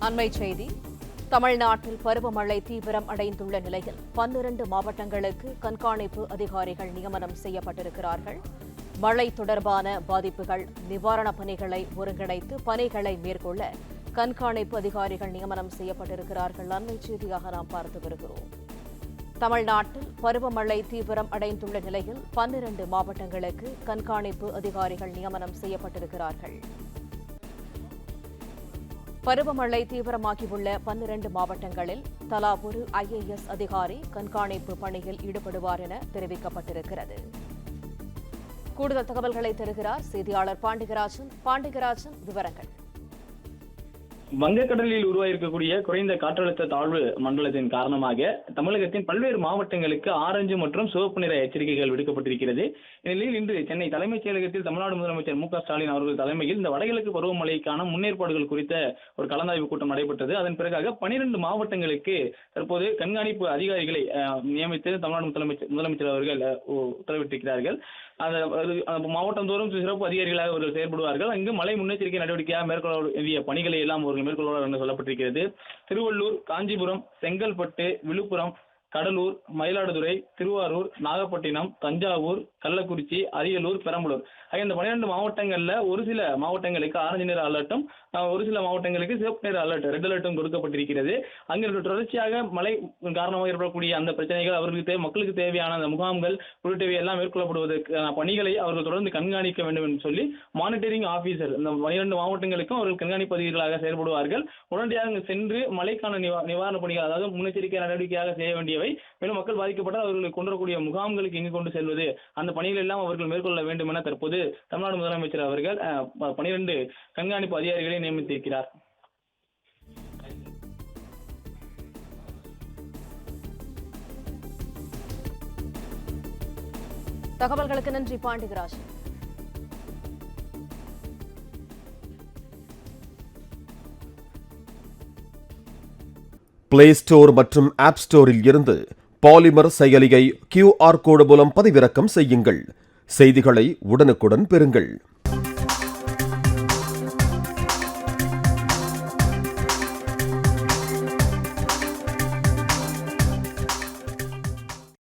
அண்மைச் செய்தி. தமிழ்நாட்டில் பருவமழை தீவிரம் அடைந்துள்ள நிலையில் 12 மாவட்டங்களுக்கு கண்காணிப்பு அதிகாரிகள் நியமனம் செய்யப்பட்டிருக்கிறார்கள். மழை தொடர்பான பாதிப்புகள், நிவாரணப் பணிகளை ஒருங்கிணைத்து பணிகளை மேற்கொள்ள கண்காணிப்பு அதிகாரிகள் நியமனம் செய்யப்பட்டிருக்கிறார்கள். அண்மைச் செய்தியாக நாம் பார்த்து வருகிறோம். தமிழ்நாட்டில் பருவமழை தீவிரம் அடைந்துள்ள நிலையில் 12 மாவட்டங்களுக்கு கண்காணிப்பு அதிகாரிகள் நியமனம் செய்யப்பட்டிருக்கிறார்கள். பருவமழை தீவிரமாகியுள்ள 12 மாவட்டங்களில் தலா ஒரு IAS அதிகாரி கண்காணிப்பு பணியில் ஈடுபடுவார் என தெரிவிக்கப்பட்டிருக்கிறது. கூடுதல் தகவல்களை தருகிறார் செய்தியாளர் பாண்டிகராஜன். விவரங்கள். வங்கக்கடலில் உருவாயிருக்கக்கூடிய குறைந்த காற்றழுத்த தாழ்வு மண்டலத்தின் காரணமாக தமிழகத்தின் பல்வேறு மாவட்டங்களுக்கு ஆரஞ்சு மற்றும் சிவப்பு நிற எச்சரிக்கைகள் விடுக்கப்பட்டிருக்கிறது. இந்நிலையில் இன்று சென்னை தலைமைச் செயலகத்தில் தமிழ்நாடு முதலமைச்சர் மு க ஸ்டாலின் அவர்கள் தலைமையில் இந்த வடகிழக்கு பருவமழைக்கான முன்னேற்பாடுகள் குறித்த ஒரு கலந்தாய்வு கூட்டம் நடைபெற்றது. அதன் பிறகாக 12 மாவட்டங்களுக்கு தற்போது கண்காணிப்பு அதிகாரிகளை நியமித்து தமிழ்நாடு முதலமைச்சர் அவர்கள் உத்தரவிட்டிருக்கிறார்கள். மாவட்டந்தோறும் சிறப்பு அதிகாரிகளாக அவர்கள் செயல்படுவார்கள். அங்கு மழை முன்னெச்சரிக்கை நடவடிக்கையாக மேற்கொள்ள வேண்டிய பணிகளை எல்லாம் அவர்கள் மேற்கொள்வார்கள் என்று சொல்லப்பட்டிருக்கிறது. திருவள்ளூர், காஞ்சிபுரம், செங்கல்பட்டு, விழுப்புரம், கடலூர், மயிலாடுதுறை, திருவாரூர், நாகப்பட்டினம், தஞ்சாவூர், கள்ளக்குறிச்சி, அரியலூர், பெரம்பலூர் ஆகிய இந்த 12 மாவட்டங்கள்ல ஒரு சில மாவட்டங்களுக்கு ஆரஞ்சு நிற அலர்ட்டும், ஒரு சில மாவட்டங்களுக்கு சிவப்பு நிற அலர்ட், ரெட் அலர்ட்டும் கொடுக்கப்பட்டிருக்கிறது. அங்கிருந்து தொடர்ச்சியாக மழை காரணமாக ஏற்படக்கூடிய அந்த பிரச்சனைகள், அவர்களுக்கு மக்களுக்கு தேவையான அந்த முகாம்கள் உள்ளிட்டவை எல்லாம் மேற்கொள்ளப்படுவதற்கான பணிகளை அவர்கள் தொடர்ந்து கண்காணிக்க வேண்டும் என்று சொல்லி மானிட்டரிங் ஆபீசர் இந்த 12 மாவட்டங்களுக்கும் அவர்கள் கண்காணிப்பு அதிகாரிகளாக செயல்படுவார்கள். உடனடியாக சென்று மழைக்கான நிவாரண பணிகள், அதாவது முன்னெச்சரிக்கை நடவடிக்கையாக செய்ய வேண்டியவை, மேலும் மக்கள் பாதிக்கப்பட்டால் அவர்களை கொண்டு வரக்கூடிய முகாம்களுக்கு எங்கு கொண்டு செல்வது, அந்த பணிகள் எல்லாம் அவர்கள் மேற்கொள்ள வேண்டும் என தற்போது தமிழ்நாடு முதலமைச்சர் அவர்கள் 12 கண்காணிப்பு அதிகாரிகளை நியமித்திருக்கிறார். தகவல்களுக்கு நன்றி பாண்டிகராஜ். பிளே ஸ்டோர் மற்றும் ஆப் ஸ்டோரில் இருந்து பாலிமர் செயலியை QR கோடு மூலம் பதிவிறக்கம் செய்யுங்கள். செய்திகளை உடனுக்குடன் பெறுங்கள்.